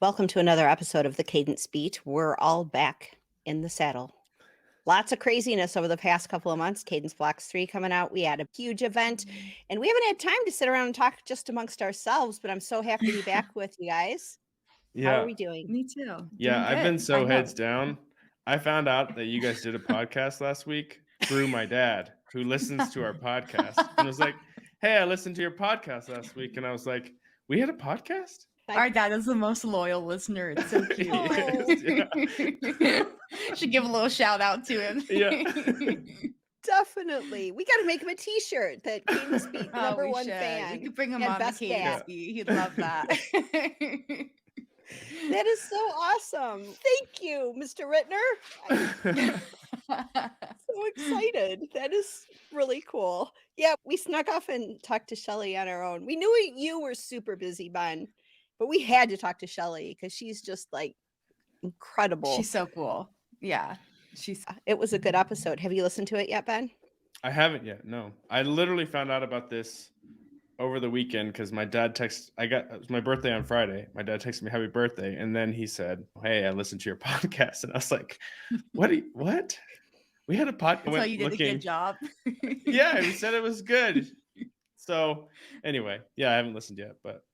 Welcome to another episode of the Cadence Beat. We're all back in the saddle. Lots of craziness over the past couple of months. Cadence Blocks 3 coming out. We had a huge event, and we haven't had time to sit around and talk just amongst ourselves, but I'm so happy to be back with you guys. How are Yeah. we doing? Me too. Yeah, Doing I've been good. I so know. heads down. I found out that you guys did a podcast last week through my dad, who listens to our podcast, and was like, "Hey, I listened to your podcast last week," and I was like, "We had a podcast?" Our dad is the most loyal listener. It's so He cute. is, yeah. Should give a little shout out to him. Yeah. Definitely. We got to make him a t-shirt that Cadence Beat Oh, number we one should. fan. We could bring him and on the best Cadence dad. Beat. He'd love that. That is so awesome. Thank you, Mr. Rittner. So excited. That is really cool. Yeah, we snuck off and talked to Shelly on our own. We knew you were super busy, Ben, but we had to talk to Shelly because she's just like incredible. She's so cool. Yeah. It was a good episode. Have you listened to it yet, Ben? I haven't yet. No, I literally found out about this over the weekend because my dad texted. It was my birthday on Friday. My dad texted me happy birthday, and then he said, "Hey, I listened to your podcast," and I was like, "What? We had a podcast." So you did a good job. Yeah, he said it was good. So anyway, yeah, I haven't listened yet, but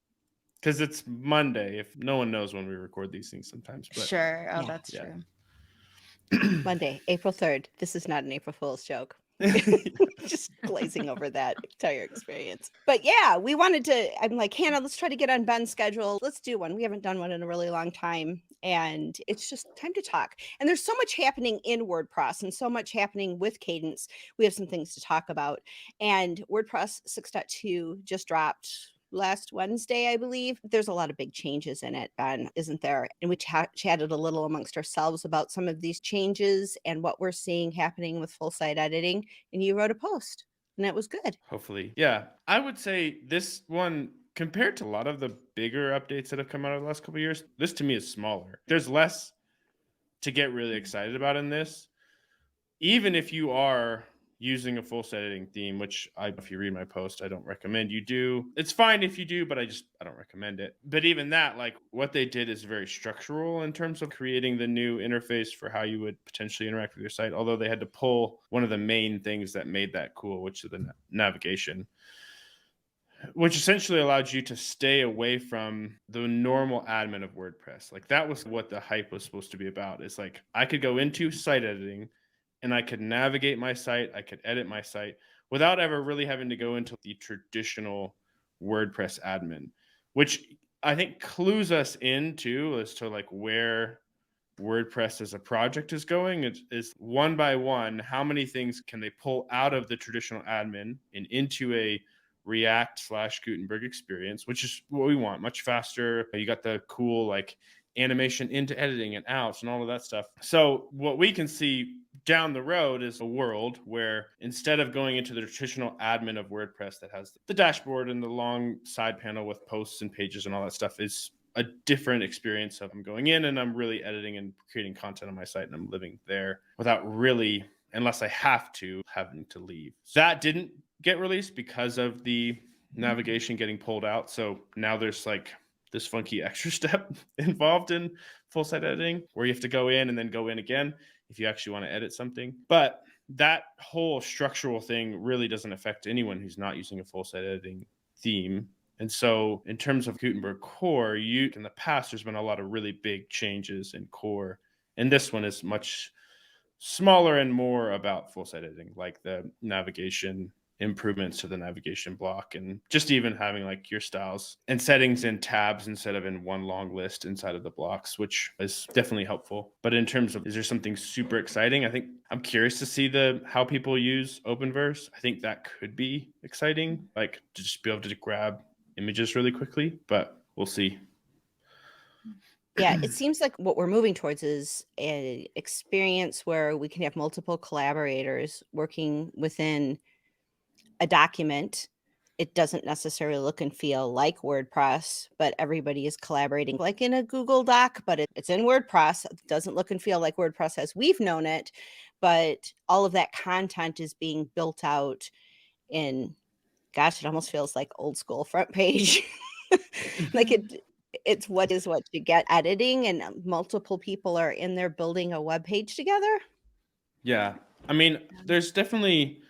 because it's Monday, if no one knows when we record these things sometimes. But Sure. Oh, Yeah. that's Yeah. true. Monday, April 3rd. This is not an April Fool's joke. Just glazing over that entire experience. But yeah, we wanted to, I'm like, Hannah, let's try to get on Ben's schedule. Let's do one. We haven't done one in a really long time. And it's just time to talk. And there's so much happening in WordPress and so much happening with Cadence. We have some things to talk about. And WordPress 6.2 just dropped last Wednesday, I believe. There's a lot of big changes in it, Ben, isn't there? And we chatted a little amongst ourselves about some of these changes and what we're seeing happening with full site editing. And you wrote a post, and that was good. Hopefully. Yeah. I would say this one, compared to a lot of the bigger updates that have come out over the last couple of years, this to me is smaller. There's less to get really excited about in this. Even if you are using a full site editing theme, which if you read my post, I don't recommend you do. It's fine if you do, but I don't recommend it. But even that, like what they did is very structural in terms of creating the new interface for how you would potentially interact with your site. Although they had to pull one of the main things that made that cool, which is the navigation, which essentially allowed you to stay away from the normal admin of WordPress. Like that was what the hype was supposed to be about. It's like I could go into site editing and I could navigate my site, I could edit my site without ever really having to go into the traditional WordPress admin, which I think clues us into as to like where WordPress as a project is going. It's one by one, how many things can they pull out of the traditional admin and into a React/Gutenberg experience, which is what we want, much faster. You got the cool like animation into editing and out and all of that stuff. So what we can see down the road is a world where instead of going into the traditional admin of WordPress that has the dashboard and the long side panel with posts and pages and all that stuff, is a different experience of I'm going in and I'm really editing and creating content on my site and I'm living there without really, unless I have to, having to leave. That didn't get released because of the navigation getting pulled out. So now there's like this funky extra step involved in full site editing where you have to go in and then go in again if you actually want to edit something. But that whole structural thing really doesn't affect anyone who's not using a full site editing theme. And so in terms of Gutenberg core, in the past, there's been a lot of really big changes in core. And this one is much smaller and more about full site editing, like the navigation improvements to the navigation block and just even having like your styles and settings in tabs instead of in one long list inside of the blocks, which is definitely helpful. But in terms of, is there something super exciting? I think I'm curious to see how people use Openverse. I think that could be exciting, like to just be able to grab images really quickly, but we'll see. Yeah, it seems like what we're moving towards is an experience where we can have multiple collaborators working within a document. It doesn't necessarily look and feel like WordPress, but everybody is collaborating like in a Google Doc, but it's in WordPress. It doesn't look and feel like WordPress as we've known it, but all of that content is being built out in, gosh, it almost feels like old school front page. Like It's what you get editing and multiple people are in there building a web page together. Yeah. I mean, there's definitely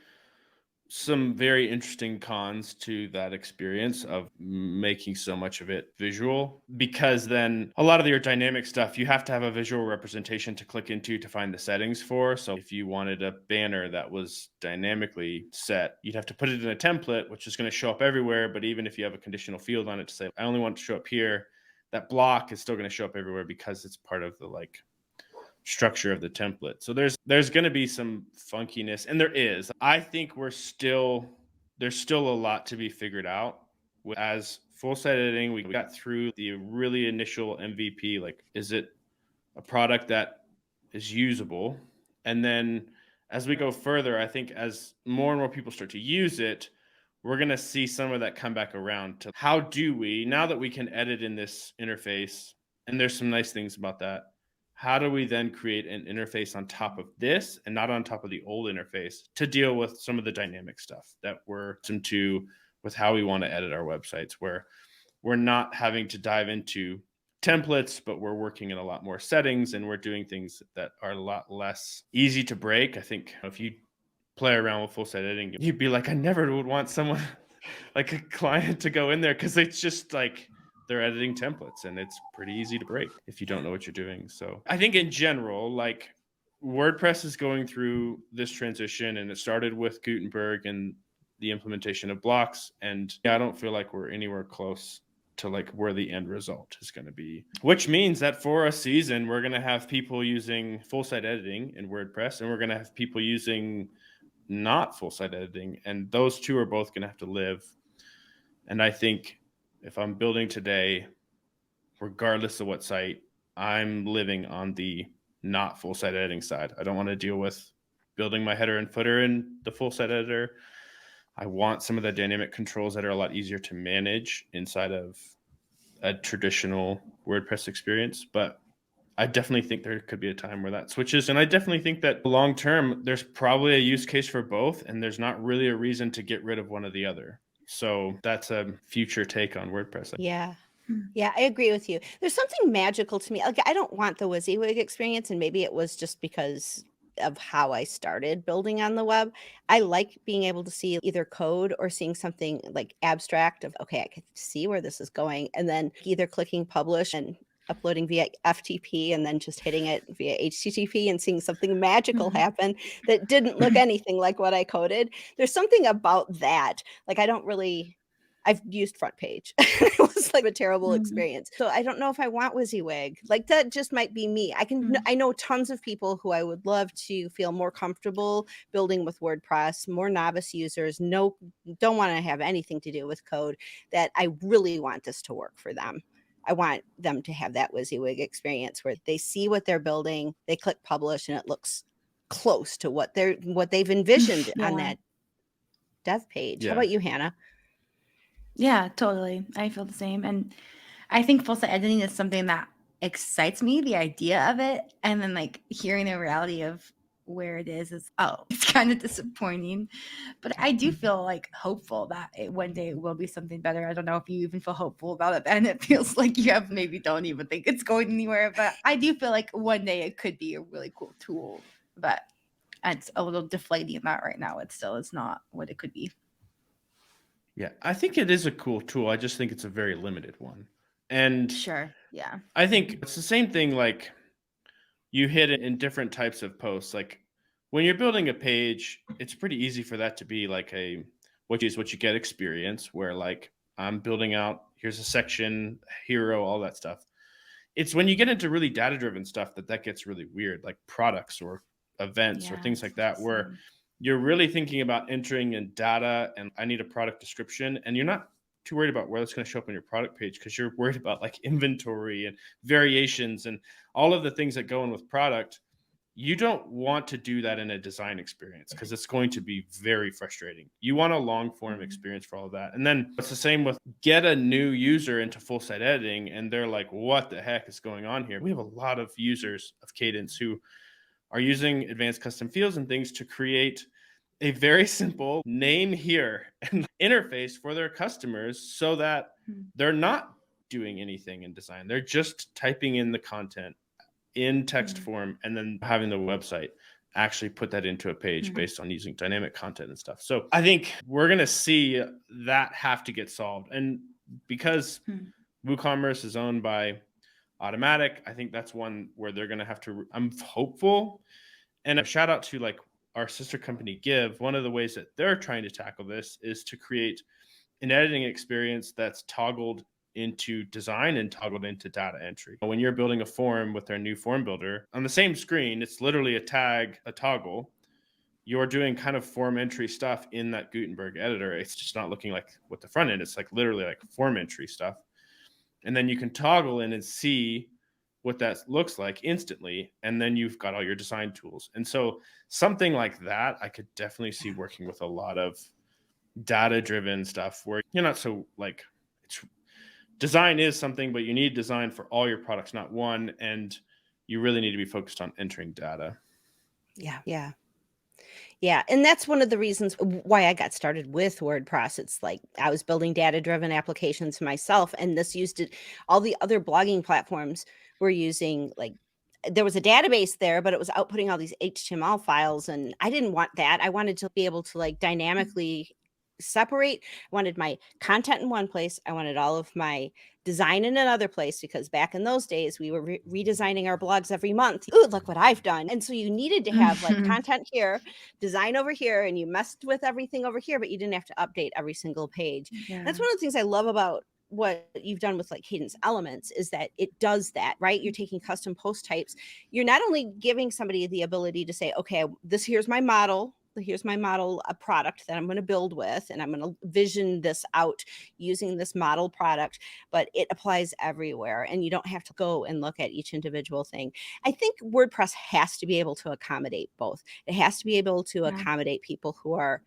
some very interesting cons to that experience of making so much of it visual, because then a lot of your dynamic stuff, you have to have a visual representation to click into to find the settings for. So if you wanted a banner that was dynamically set, you'd have to put it in a template, which is going to show up everywhere. But even if you have a conditional field on it to say, I only want it to show up here, that block is still going to show up everywhere because it's part of the like structure of the template. So there's going to be some funkiness, and there is. I think there's still a lot to be figured out. As full site editing, we got through the really initial MVP, like, is it a product that is usable? And then as we go further, I think as more and more people start to use it, we're going to see some of that come back around to how do we, now that we can edit in this interface, and there's some nice things about that, how do we then create an interface on top of this and not on top of the old interface to deal with some of the dynamic stuff that we're into with how we want to edit our websites, where we're not having to dive into templates, but we're working in a lot more settings and we're doing things that are a lot less easy to break. I think if you play around with full site editing, you'd be like, I never would want someone like a client to go in there, because it's just like they're editing templates and it's pretty easy to break if you don't know what you're doing. So I think in general, like, WordPress is going through this transition, and it started with Gutenberg and the implementation of blocks. And I don't feel like we're anywhere close to like where the end result is going to be, which means that for a season, we're going to have people using full site editing in WordPress, and we're going to have people using not full site editing. And those two are both going to have to live. And I think if I'm building today, regardless of what site, I'm living on the not full site editing side. I don't want to deal with building my header and footer in the full site editor. I want some of the dynamic controls that are a lot easier to manage inside of a traditional WordPress experience. But I definitely think there could be a time where that switches. And I definitely think that long term, there's probably a use case for both, and there's not really a reason to get rid of one or the other. So that's a future take on WordPress. Yeah. Yeah, I agree with you. There's something magical to me. Like, I don't want the WYSIWYG experience, and maybe it was just because of how I started building on the web. I like being able to see either code or seeing something like abstract of, okay, I can see where this is going, and then either clicking publish and uploading via FTP and then just hitting it via HTTP and seeing something magical happen that didn't look anything like what I coded. There's something about that. Like, I've used front page. It was like a terrible experience. So I don't know if I want WYSIWYG. Like, that just might be me. I know tons of people who I would love to feel more comfortable building with WordPress, more novice users, don't want to have anything to do with code, that I really want this to work for them. I want them to have that WYSIWYG experience where they see what they're building, they click publish, and it looks close to what they've envisioned on that dev page. Yeah. How about you, Hannah? Yeah, totally. I feel the same. And I think full site editing is something that excites me, the idea of it. And then like hearing the reality of where it is, it's kind of disappointing. But I do feel like hopeful that one day it will be something better. I don't know if you even feel hopeful about it, and it feels like you maybe don't even think it's going anywhere. But I do feel like one day it could be a really cool tool. But it's a little deflating that right now it still is not what it could be. Yeah, I think it is a cool tool. I just think it's a very limited one. And Sure. Yeah. I think it's the same thing, like, you hit it in different types of posts. Like, when you're building a page, it's pretty easy for that to be like what you get experience, where like I'm building out, here's a section, hero, all that stuff. It's when you get into really data-driven stuff that gets really weird, like products or events or things like that, where you're really thinking about entering in data and I need a product description, and you're not too worried about where that's going to show up on your product page, because you're worried about like inventory and variations and all of the things that go in with product. You don't want to do that in a design experience, because it's going to be very frustrating. You want a long form experience for all of that. And then it's the same with get a new user into full site editing and they're like, what the heck is going on here? We have a lot of users of Kadence who are using advanced custom fields and things to create a very simple name here and interface for their customers, so that they're not doing anything in design. They're just typing in the content in text form and then having the website actually put that into a page based on using dynamic content and stuff. So I think we're going to see that have to get solved. And because WooCommerce is owned by Automatic, I think that's one where they're going to have to, I'm hopeful. And a shout out to like our sister company Give. One of the ways that they're trying to tackle this is to create an editing experience that's toggled into design and toggled into data entry. When you're building a form with their new form builder, on the same screen, it's literally a tag, a toggle. You're doing kind of form entry stuff in that Gutenberg editor. It's just not looking like with the front end. It's like literally like form entry stuff. And then you can toggle in and see what that looks like instantly. And then you've got all your design tools. And so something like that, I could definitely see working with a lot of data-driven stuff where you're not so like, it's design is something, but you need design for all your products, not one. And you really need to be focused on entering data. Yeah. And that's one of the reasons why I got started with WordPress. It's like I was building data-driven applications myself, and this used it. All the other blogging platforms were using, like, there was a database there, but it was outputting all these HTML files, and I didn't want that. I wanted to be able to like dynamically separate. I wanted my content in one place. I wanted all of my design in another place, because back in those days we were redesigning our blogs every month. Ooh, look what I've done. And so you needed to have like content here, design over here, and you messed with everything over here, but you didn't have to update every single page. That's one of the things I love about what you've done with like Kadence Elements, is that it does that, right? You're taking custom post types. You're not only giving somebody the ability to say, okay, here's my model, a product that I'm going to build with, and I'm going to vision this out using this model product, but it applies everywhere, and you don't have to go and look at each individual thing. I think WordPress has to be able to accommodate both. It has to be able to accommodate people who are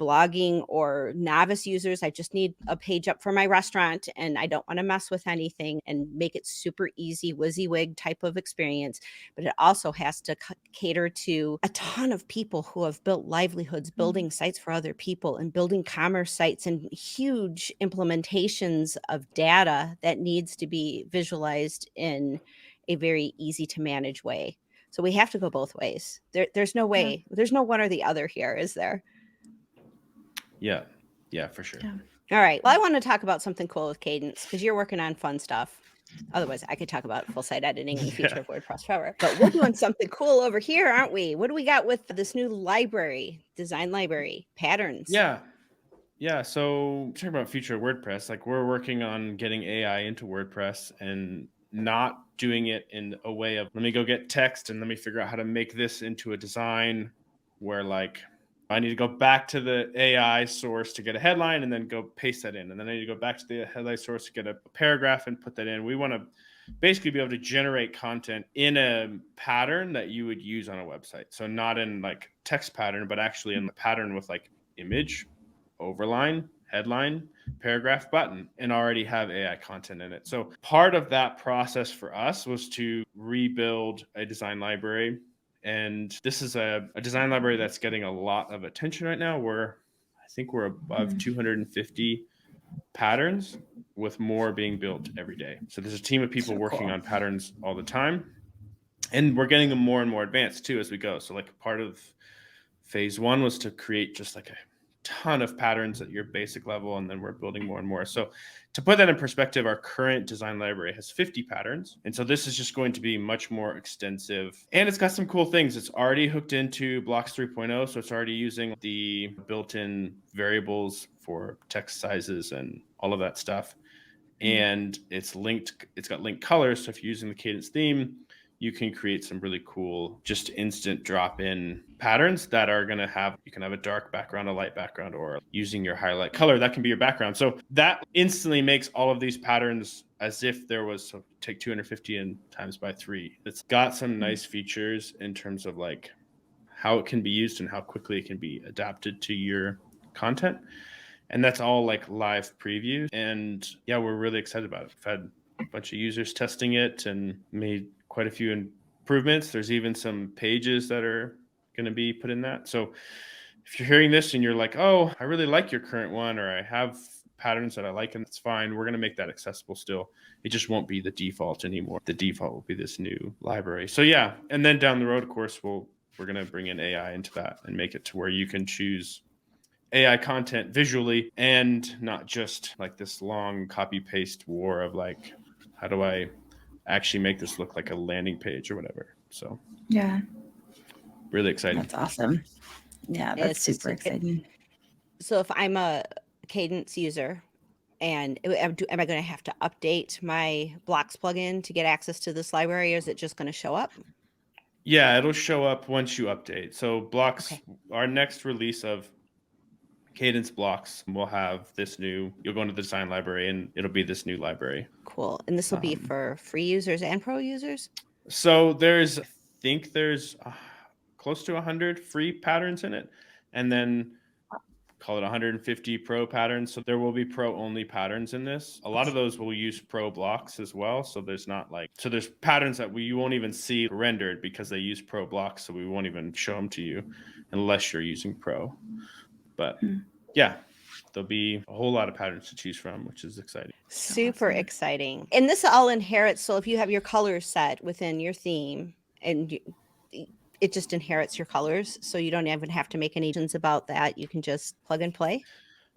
blogging or novice users. I just need a page up for my restaurant and I don't want to mess with anything, and make it super easy, WYSIWYG type of experience. But it also has to cater to a ton of people who have built livelihoods building sites for other people and building commerce sites, and huge implementations of data that needs to be visualized in a very easy to manage way. So we have to go both ways. There's no way. There's no one or the other here, is there? Yeah, for sure. All right. Well, I want to talk about something cool with Kadence, because you're working on fun stuff. Otherwise, I could talk about full site editing and the future of WordPress forever. But we're doing something cool over here, aren't we? What do we got with this new library, design library, patterns? Yeah. So talking about future of WordPress, like we're working on getting AI into WordPress and not doing it in a way of, let me go get text and let me figure out how to make this into a design where like I need to go back to the AI source to get a headline and then go paste that in. And then I need to go back to the headline source to get a paragraph and put that in. We want to basically be able to generate content in a pattern that you would use on a website. So not in like text pattern, but actually in the pattern with like image, overline, headline, paragraph, button, and already have AI content in it. So part of that process for us was to rebuild a design library. And this is a design library that's getting a lot of attention right now. I think we're above 250 patterns, with more being built every day. So there's a team of people working on patterns all the time. And we're getting them more and more advanced too as we go. So like part of phase one was to create just like a ton of patterns at your basic level, and then we're building more and more. So to put that in perspective, our current design library has 50 patterns, and so this is just going to be much more extensive, and it's got some cool things. It's already hooked into Blocks 3.0, so it's already using the built-in variables for text sizes and all of that stuff, and it's got linked colors. So if you're using the Kadence theme, you can create some really cool, just instant drop-in patterns that are going to you can have a dark background, a light background, or using your highlight color, that can be your background. So that instantly makes all of these patterns as if there was, so take 250 and times by 3. It's got some nice features in terms of like how it can be used and how quickly it can be adapted to your content. And that's all like live preview. And yeah, we're really excited about it. We've had a bunch of users testing it and made quite a few improvements. There's even some pages that are going to be put in that. So if you're hearing this and you're like, oh, I really like your current one, or I have patterns that I like, and it's fine. We're going to make that accessible still. It just won't be the default anymore. The default will be this new library. So yeah, and then down the road, of course, we're going to bring in AI into that and make it to where you can choose AI content visually and not just like this long copy paste war of like, how do I actually make this look like a landing page or whatever. So Yeah, really exciting. that's awesome. Yeah, that's It's just super exciting. So if I'm a Kadence user and am I going to have to update my Blocks plugin to get access to this library, or is it just going to show up? Yeah, it'll show up once you update. So Blocks, Okay. our next release of Kadence Blocks will have this new, you'll go into the design library and it'll be this new library. Cool. And this will be for free users and pro users? So I think there's close to 100 free patterns in it. And then call it 150 pro patterns. So there will be pro only patterns in this. A lot of those will use pro blocks as well. So there's patterns that you won't even see rendered because they use pro blocks. So we won't even show them to you unless you're using pro. But yeah, there'll be a whole lot of patterns to choose from, which is exciting. Super exciting. And this all inherits. So if you have your colors set within your theme and it just inherits your colors. So you don't even have to make any decisions about that. You can just plug and play.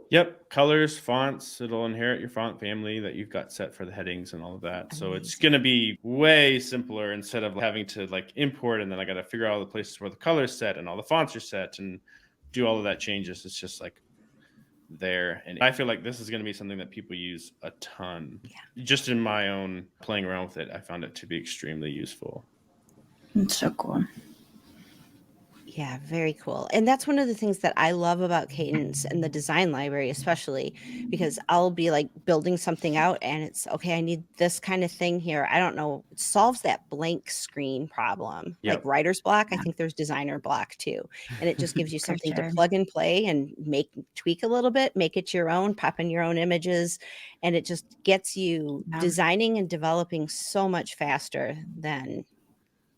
Yep. Colors, fonts, it'll inherit your font family that you've got set for the headings and all of that. So it's going to be way simpler instead of having to like import and then I got to figure out all the places where the colors set and all the fonts are set and do all of that changes. It's just like there. And I feel like this is going to be something that people use a ton. Yeah. Just in my own playing around with it, I found it to be extremely useful. It's so cool. Yeah, very cool. And that's one of the things that I love about Kadence and the design library, especially because I'll be like building something out and it's okay, I need this kind of thing here. I don't know. It solves that blank screen problem. Yep. Like writer's block. I think there's designer block too. And it just gives you something to plug and play and tweak a little bit, make it your own, pop in your own images. And it just gets you designing and developing so much faster than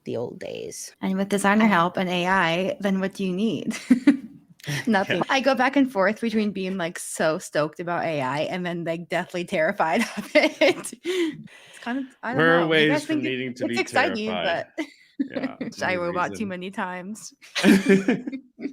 the old days. And with designer help and AI, then what do you need? Nothing. Yeah. I go back and forth between being like so stoked about AI and then like deathly terrified of it. It's kind of, I don't know. Ways from needing to be exciting, terrified. But yeah, I robot too many times.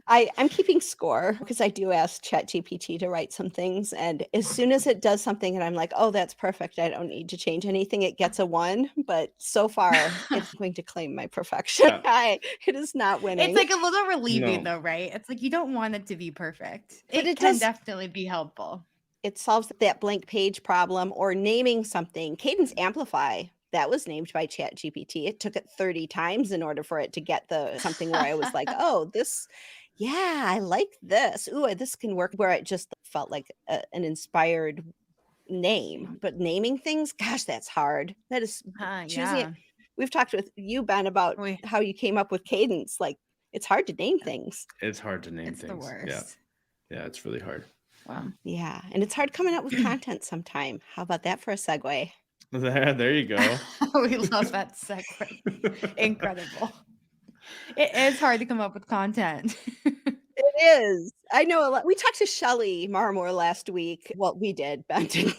I'm keeping score because I do ask ChatGPT to write some things. And as soon as it does something and I'm like, oh, that's perfect, I don't need to change anything, it gets a 1. But so far, it's going to claim my perfection. It is not winning. It's like a little relieving though, right? It's like you don't want it to be perfect. But it can definitely be helpful. It solves that blank page problem or naming something. Kadence Amplify. That was named by ChatGPT. It took it 30 times in order for it to get something where I was like, oh, this, yeah, I like this. Ooh, this can work, where it just felt like an inspired name. But naming things, gosh, that's hard. That is choosing it. We've talked with you, Ben, about how you came up with Kadence. Like, it's hard to name things. It's hard to name things. The worst. Yeah, it's really hard. Wow. Yeah, and it's hard coming up with content sometime. How about that for a segue? There you go. We love that segue. Incredible. It is hard to come up with content. It is. I know a lot. We talked to Shelly Marmore last week. Well, we did. Ben didn't.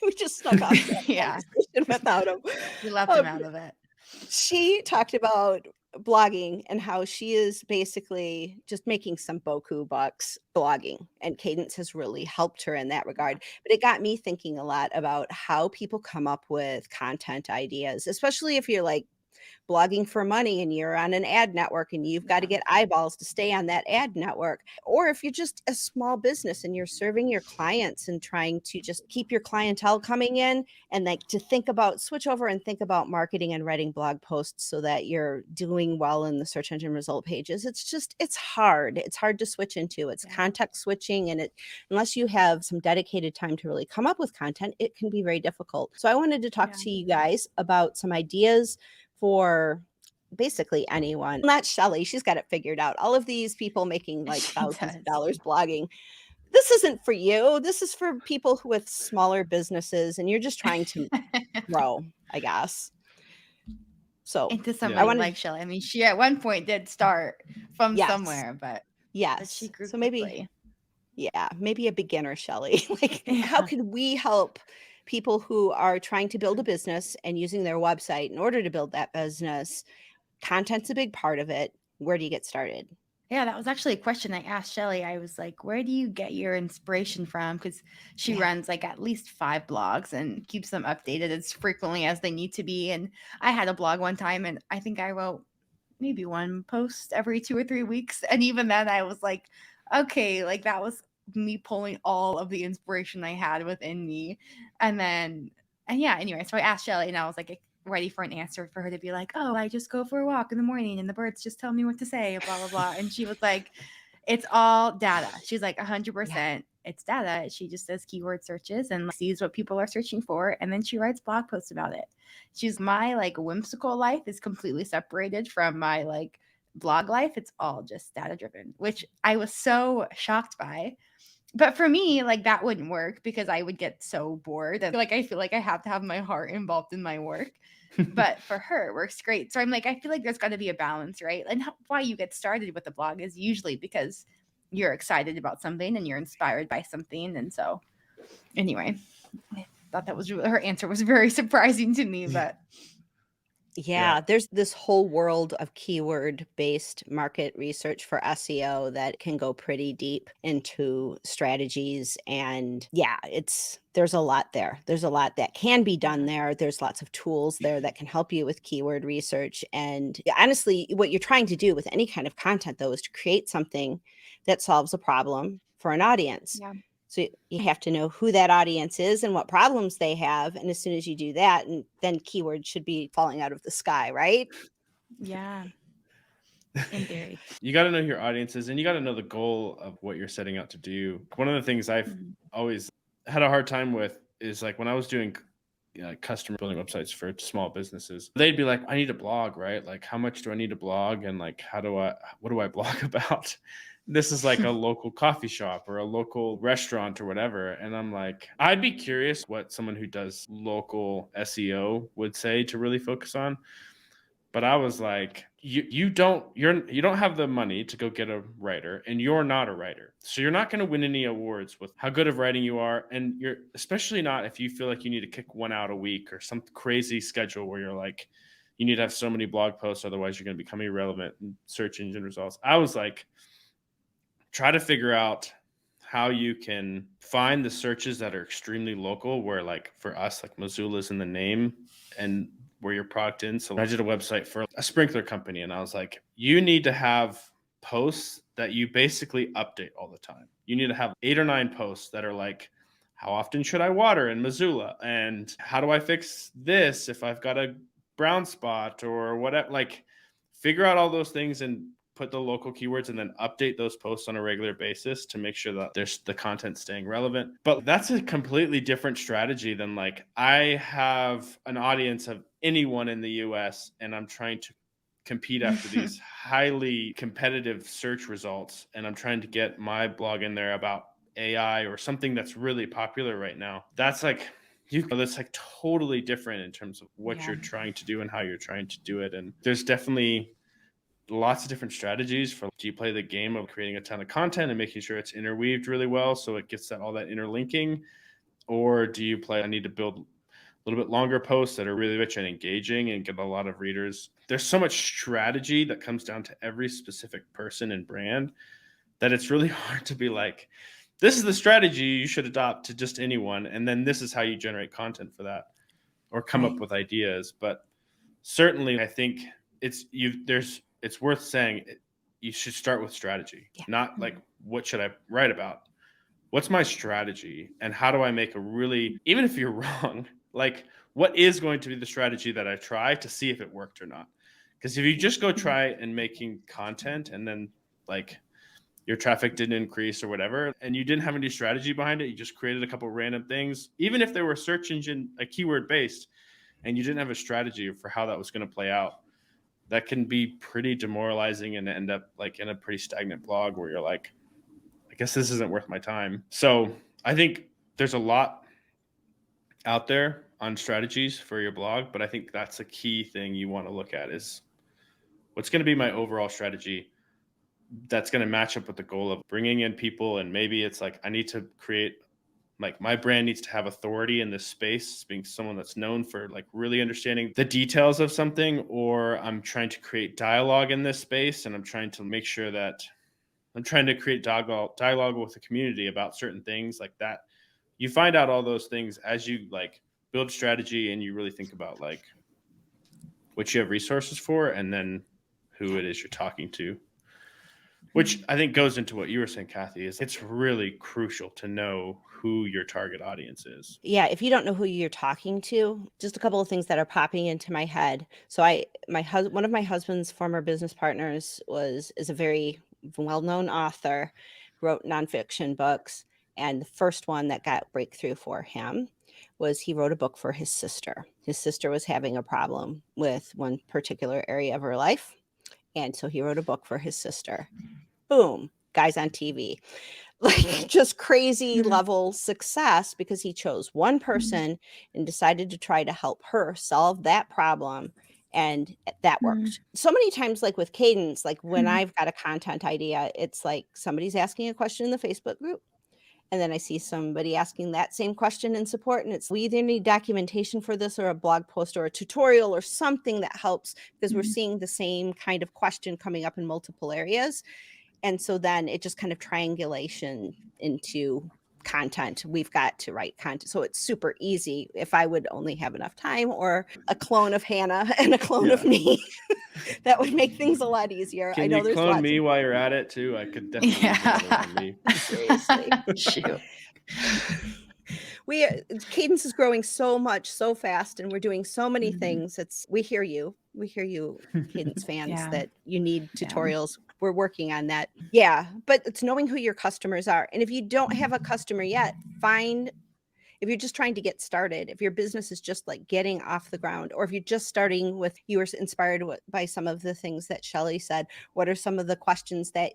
We just snuck off conversation without him. We left him out of it. She talked about blogging and how she is basically just making some boku bucks blogging, and Kadence has really helped her in that regard. But it got me thinking a lot about how people come up with content ideas, especially if you're like blogging for money and you're on an ad network and you've got to get eyeballs to stay on that ad network. Or if you're just a small business and you're serving your clients and trying to just keep your clientele coming in, and like to switch over and think about marketing and writing blog posts so that you're doing well in the search engine result pages. It's hard. It's hard to switch into. It's context switching. And unless you have some dedicated time to really come up with content, it can be very difficult. So I wanted to talk to you guys about some ideas for basically anyone. Not Shelly, she's got it figured out. All of these people making like thousands of dollars blogging. This isn't for you. This is for people with smaller businesses, and you're just trying to grow, I guess. So into somebody like Shelly. I mean, she at one point did start from somewhere, but yes. she grew so maybe Yeah, maybe a beginner, Shelley. Like, how Yeah. can we help people who are trying to build a business and using their website in order to build that business? Content's a big part of it. Where do you get started? Yeah, that was actually a question I asked Shelly. I was like, where do you get your inspiration from? Because she Yeah. runs like at least 5 blogs and keeps them updated as frequently as they need to be. And I had a blog one time and I think I wrote maybe one post every 2 or 3 weeks. And even then I was like, okay, like that was me pulling all of the inspiration I had within me. And then, and yeah, anyway, so I asked Shelly and I was like ready for an answer for her to be like, oh, I just go for a walk in the morning and the birds just tell me what to say, blah, blah, blah. And she was like, it's all data. She's like, Yeah. 100% it's data. She just does keyword searches and sees what people are searching for. And then she writes blog posts about it. She's my like whimsical life is completely separated from my like blog life. It's all just data driven, which I was so shocked by. But for me, like that wouldn't work because I would get so bored. And like I feel like I have to have my heart involved in my work. But for her, it works great. So I'm like, I feel like there's got to be a balance, right? And why you get started with a blog is usually because you're excited about something and you're inspired by something. And so, anyway, I thought that was her answer was very surprising to me. But Yeah, there's this whole world of keyword-based market research for SEO that can go pretty deep into strategies. And yeah, there's a lot there. There's a lot that can be done there. There's lots of tools there that can help you with keyword research. And honestly, what you're trying to do with any kind of content, though, is to create something that solves a problem for an audience. yeah, So you have to know who that audience is and what problems they have. And as soon as you do that, and then keywords should be falling out of the sky, right? yeah, in theory. You got to know your audiences and you got to know the goal of what you're setting out to do. One of the things I've always had a hard time with is like when I was doing customer building websites for small businesses, they'd be like, I need a blog, right? Like, how much do I need to blog? And like, what do I blog about? This is like a local coffee shop or a local restaurant or whatever. And I'm like, I'd be curious what someone who does local SEO would say to really focus on. But I was like, you don't have the money to go get a writer, and you're not a writer, so you're not going to win any awards with how good of writing you are, and you're especially not if you feel like you need to kick one out a week or some crazy schedule where you're like, you need to have so many blog posts, otherwise you're going to become irrelevant in search engine results. I was like, try to figure out how you can find the searches that are extremely local, where like for us, like Missoula's in the name and where your product in. So I did a website for a sprinkler company and I was like, you need to have posts that you basically update all the time. You need to have 8 or 9 posts that are like, how often should I water in Missoula? And how do I fix this if I've got a brown spot or whatever? Like, figure out all those things and put the local keywords and then update those posts on a regular basis to make sure that there's the content staying relevant. But that's a completely different strategy than like, I have an audience of anyone in the US and I'm trying to compete after these highly competitive search results. And I'm trying to get my blog in there about AI or something that's really popular right now. That's like, that's like totally different in terms of what you're trying to do and how you're trying to do it. And there's definitely lots of different strategies for, do you play the game of creating a ton of content and making sure it's interweaved really well so it gets all that interlinking? Or do you play, I need to build a little bit longer posts that are really rich and engaging and get a lot of readers? There's so much strategy that comes down to every specific person and brand that it's really hard to be like, this is the strategy you should adopt to just anyone, and then this is how you generate content for that or come up with ideas. But certainly I think it's worth saying you should start with strategy, not like, what should I write about? What's my strategy and how do I make a really, even if you're wrong, like what is going to be the strategy that I try to see if it worked or not? Because if you just go try and making content and then like your traffic didn't increase or whatever, and you didn't have any strategy behind it, you just created a couple random things, even if they were search engine, keyword based, and you didn't have a strategy for how that was going to play out, that can be pretty demoralizing and end up like in a pretty stagnant blog where you're like, I guess this isn't worth my time. So I think there's a lot out there on strategies for your blog, but I think that's a key thing you want to look at is, what's going to be my overall strategy? that's going to match up with the goal of bringing in people. And maybe it's like, I need to create, like, my brand needs to have authority in this space, being someone that's known for like really understanding the details of something, or I'm trying to create dialogue in this space, and I'm trying to make sure that I'm trying to create dialogue with the community about certain things like that. You find out all those things as you like build strategy, and you really think about like what you have resources for, and then who it is you're talking to. Which I think goes into what you were saying, Kathy, is it's really crucial to know who your target audience is. Yeah, if you don't know who you're talking to, just a couple of things that are popping into my head. So one of my husband's former business partners is a very well-known author, wrote nonfiction books, and the first one that got breakthrough for him was he wrote a book for his sister. His sister was having a problem with one particular area of her life, and so he wrote a book for his sister. Boom, guys on TV. Like just crazy level success because he chose one person and decided to try to help her solve that problem, and that worked. So many times, like with Kadence, like when I've got a content idea, it's like somebody's asking a question in the Facebook group, and then I see somebody asking that same question in support, and it's, we either need documentation for this or a blog post or a tutorial or something that helps, because we're seeing the same kind of question coming up in multiple areas. And so then it just kind of triangulation into content. We've got to write content. So it's super easy. If I would only have enough time, or a clone of Hannah and a clone of me, that would make things a lot easier. Can I know you there's clone lots me of while you're at it too? I could definitely use another one of me. seriously. Shoot. Cadence is growing so much, so fast, and we're doing so many things. We hear you, Cadence fans, Yeah. that you need Yeah. tutorials. We're working on that. Yeah, but it's knowing who your customers are. And if you don't have a customer yet, if you're just trying to get started, if your business is just like getting off the ground, or if you're just starting with, you were inspired by some of the things that Shelley said, what are some of the questions that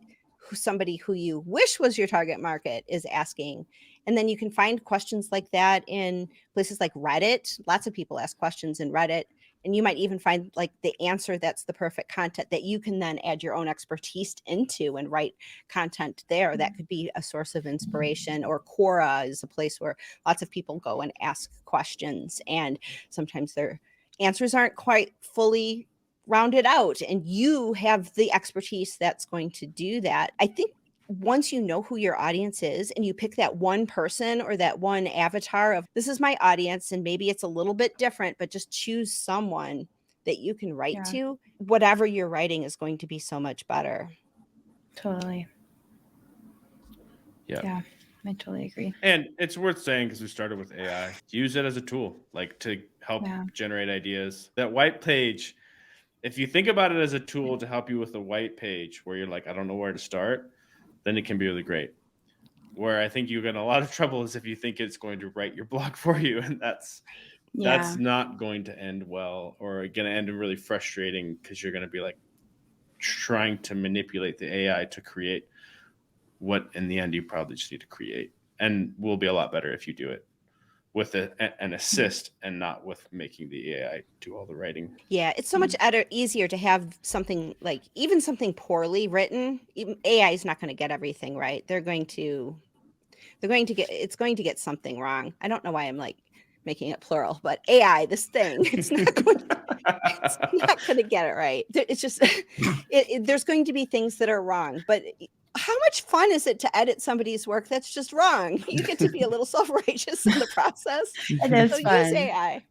somebody who you wish was your target market is asking? And then you can find questions like that in places like Reddit. Lots of people ask questions in Reddit. And you might even find like the answer that's the perfect content that you can then add your own expertise into and write content there. That could be a source of inspiration. Or Quora is a place where lots of people go and ask questions, and sometimes their answers aren't quite fully rounded out, and you have the expertise that's going to do that. I think once you know who your audience is, and you pick that one person or that one avatar of, this is my audience, and maybe it's a little bit different, but just choose someone that you can write to, whatever you're writing is going to be so much better. Totally. Yeah, I totally agree. And it's worth saying, because we started with AI, use it as a tool, like to help generate ideas. That white page, if you think about it as a tool to help you with a white page where you're like, I don't know where to start, then it can be really great. Where I think you get in a lot of trouble is if you think it's going to write your blog for you, and that's not going to end well, or going to end really frustrating, because you're going to be like trying to manipulate the AI to create what in the end you probably just need to create, and will be a lot better if you do it with an assist and not with making the AI do all the writing. Yeah, it's so much easier to have something like, even something poorly written, AI is not going to get everything right. It's going to get something wrong. I don't know why I'm like making it plural, but AI, this thing, it's not going to get it right. It's just, there's going to be things that are wrong, but how much fun is it to edit somebody's work that's just wrong? You get to be a little self-righteous in the process. It is so fun. Use AI.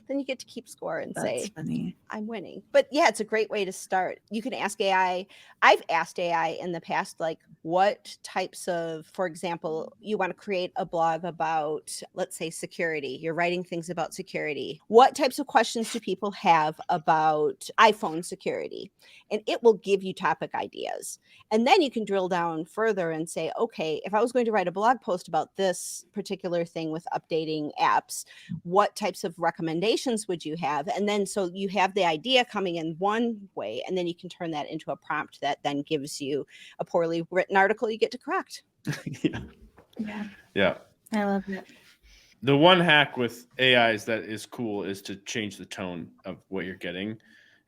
Then you get to keep score and say, funny. I'm winning. But yeah, it's a great way to start. You can ask AI. I've asked AI in the past, like, what types of, for example, you want to create a blog about, let's say, security. You're writing things about security. What types of questions do people have about iPhone security? And it will give you topic ideas. And then you can drill down further and say, okay, if I was going to write a blog post about this particular thing with updating apps, what types of recommendations would you have? And then so you have the idea coming in one way, and then you can turn that into a prompt that then gives you a poorly written article you get to correct. Yeah. I love it. The one hack with AIs that is cool is to change the tone of what you're getting.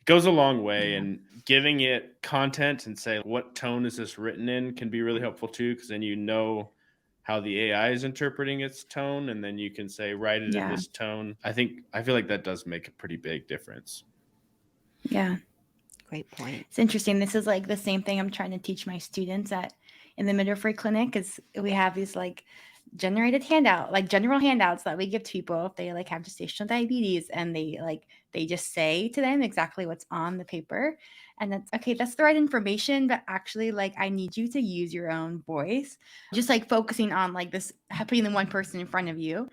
goes a long way. And giving it content and say, what tone is this written in, can be really helpful too, because then you know how the AI is interpreting its tone, and then you can say, write it in this tone. I feel like that does make a pretty big difference. Yeah. Great point. It's interesting. This is like the same thing I'm trying to teach my students in the midwifery clinic, is we have these like generated handout, like general handouts that we give to people if they like have gestational diabetes, and they just say to them exactly what's on the paper. And that's okay, that's the right information, but actually like I need you to use your own voice, just like focusing on like this, putting the one person in front of you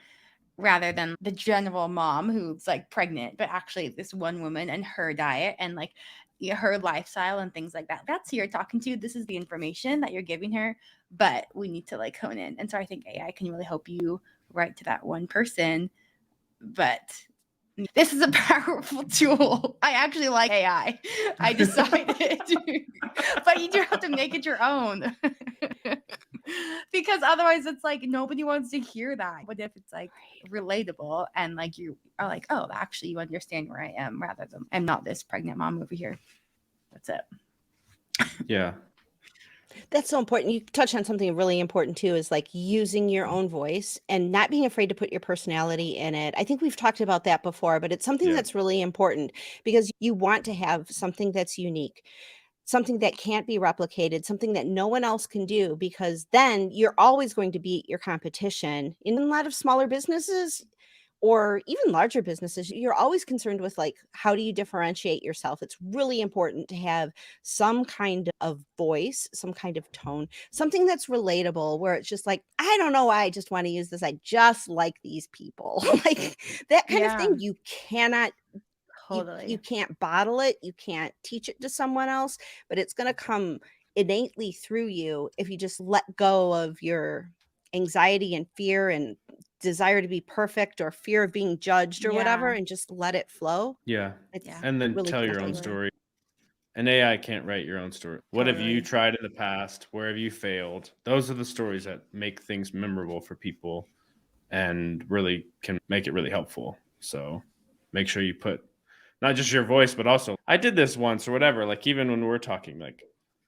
rather than the general mom who's like pregnant, but actually this one woman and her diet and like her lifestyle and things like that. That's who you're talking to. This is the information that you're giving her, but we need to like hone in. And so I think AI can really help you write to that one person. But this is a powerful tool. I actually like AI. I decided, but you do have to make it your own. Because otherwise it's like nobody wants to hear that. What if it's like relatable and like you are like, oh, actually you understand where I am, rather than I'm not this pregnant mom over here. That's it. Yeah. That's so important. You touched on something really important too, is like using your own voice and not being afraid to put your personality in it. I think we've talked about that before, but it's something that's really important, because you want to have something that's unique, something that can't be replicated, something that no one else can do, because then you're always going to beat your competition. In a lot of smaller businesses or even larger businesses, you're always concerned with like, how do you differentiate yourself? It's really important to have some kind of voice, some kind of tone, something that's relatable, where it's just like, I don't know why I just want to use this. I just like these people. Like that kind of thing. You cannot Totally. you can't bottle it. You can't teach it to someone else, but it's going to come innately through you if you just let go of your anxiety and fear and desire to be perfect or fear of being judged or whatever, and just let it flow. Yeah. It's And then really tell your own story. An AI can't write your own story. What have you tried in the past? Where have you failed? Those are the stories that make things memorable for people and really can make it really helpful. So make sure you put not just your voice, but also, I did this once or whatever. Like even when we're talking, like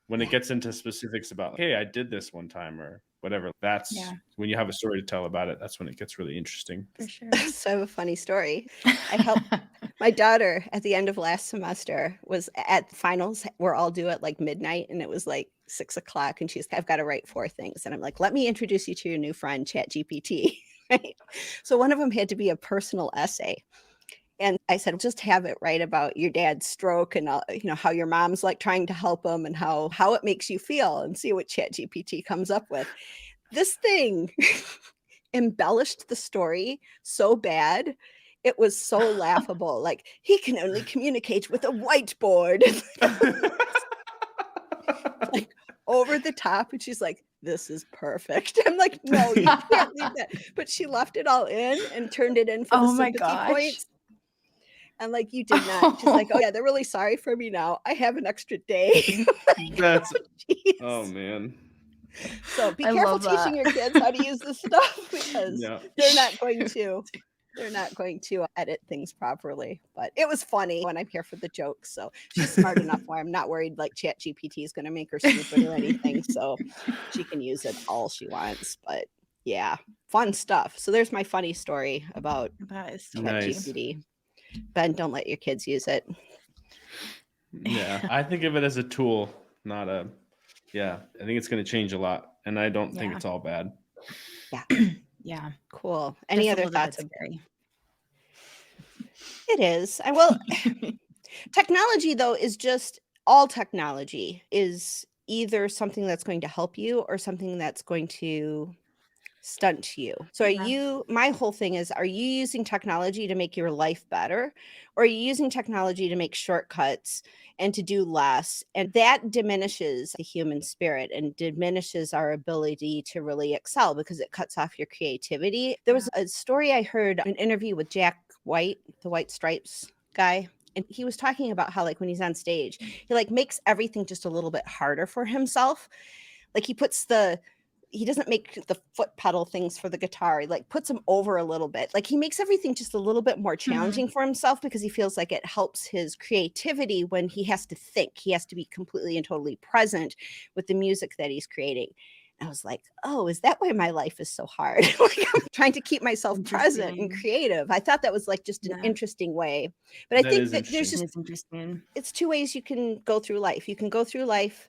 when it gets into specifics about, hey, I did this one time or whatever, that's when you have a story to tell about it. That's when it gets really interesting. For sure. So I have a funny story. I helped my daughter at the end of last semester, was at finals. We're all due at like midnight, and it was like 6 o'clock, and I've got to write 4 things. And I'm like, let me introduce you to your new friend, ChatGPT. Right? So one of them had to be a personal essay. And I said, just have it write about your dad's stroke and how your mom's like trying to help him and how it makes you feel, and see what ChatGPT comes up with. This thing embellished the story so bad. It was so laughable. Like, he can only communicate with a whiteboard. Like over the top. And she's like, this is perfect. I'm like, no, you can't leave that. But she left it all in and turned it in for the sympathy points. And like, you did not. She's like, oh yeah, they're really sorry for me now. I have an extra day. That's oh man. So be careful teaching your kids how to use this stuff, because they're not going to edit things properly. But it was funny when I'm here for the jokes. So she's smart enough where I'm not worried like ChatGPT is going to make her stupid or anything. So she can use it all she wants. But yeah, fun stuff. So there's my funny story about ChatGPT. Ben, don't let your kids use it. Yeah, I think of it as a tool, not a. Yeah, I think it's going to change a lot, and I don't think it's all bad. Yeah. Yeah. Cool. Any other thoughts? It is. Technology, though, is just all technology is either something that's going to help you or something that's going to stunt you. So my whole thing is, are you using technology to make your life better, or are you using technology to make shortcuts and to do less? And that diminishes the human spirit and diminishes our ability to really excel, because it cuts off your creativity. There was a story I heard, an interview with Jack White, the White Stripes guy. And he was talking about how, like, when he's on stage, he like makes everything just a little bit harder for himself. Like he puts the he doesn't make the foot pedal things for the guitar. He like puts them over a little bit. Like he makes everything just a little bit more challenging for himself because he feels like it helps his creativity when he has to think. He has to be completely and totally present with the music that he's creating. I was like, oh, is that why my life is so hard? Like I'm trying to keep myself present and Interesting. creative. I thought that was like just an Yeah. interesting way. But I That think is that there's interesting. just, It's interesting. it's two ways you can go through life. You can go through life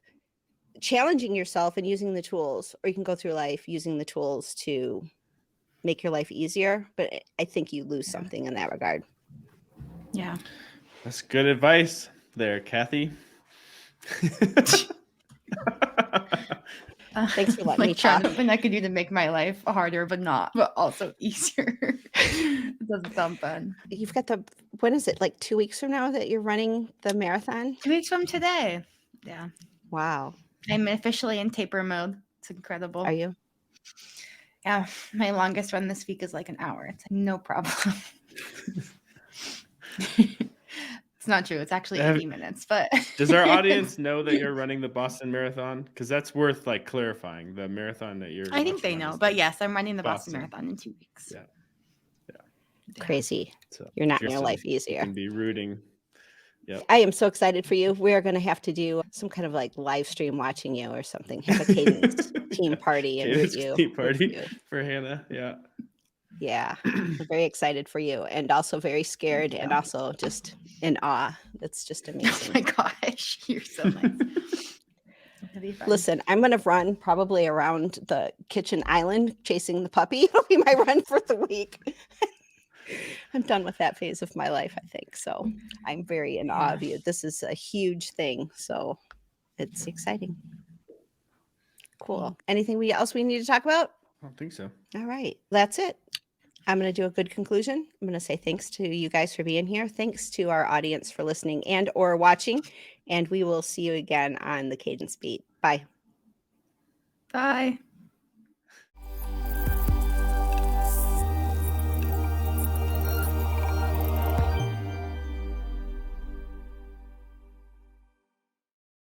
challenging yourself and using the tools, or you can go through life using the tools to make your life easier. But I think you lose something in that regard. Yeah. That's good advice there, Kathy. Thanks for letting me trying talk. something I could do to make my life harder, but also easier. It doesn't sound fun. You've got when is it? Like 2 weeks from now that you're running the marathon? 2 weeks from today. Yeah. Wow. I'm officially in taper mode. It's incredible. Are you? Yeah. My longest run this week is like an hour. It's like, no problem. It's not true. It's actually 80 minutes, but Does our audience know that you're running the Boston Marathon? Because that's worth like clarifying. The marathon that you're I think they know. But yes, I'm running the Boston Marathon in 2 weeks. Yeah. Crazy. So You're not just making your so life you easier. can be rooting. Yep. I am so excited for you. We're going to have to do some kind of like live stream watching you or something. Have a Cadence team party and root Cadence you. team root party you. for Hannah. Yeah. Yeah. I'm very excited for you and also very scared and also just in awe. It's just Oh amazing. my gosh. You're so nice. It'll be fun. Listen, I'm going to run probably around the kitchen island chasing the puppy. It'll be my run for the week. I'm done with that phase of my life, I think. So I'm very in awe of you. This is a huge thing. So it's exciting. Cool. Anything else we need to talk about? I don't think so. All right. That's it. I'm going to do a good conclusion. I'm going to say thanks to you guys for being here. Thanks to our audience for listening and or watching. And we will see you again on the Cadence Beat. Bye. Bye.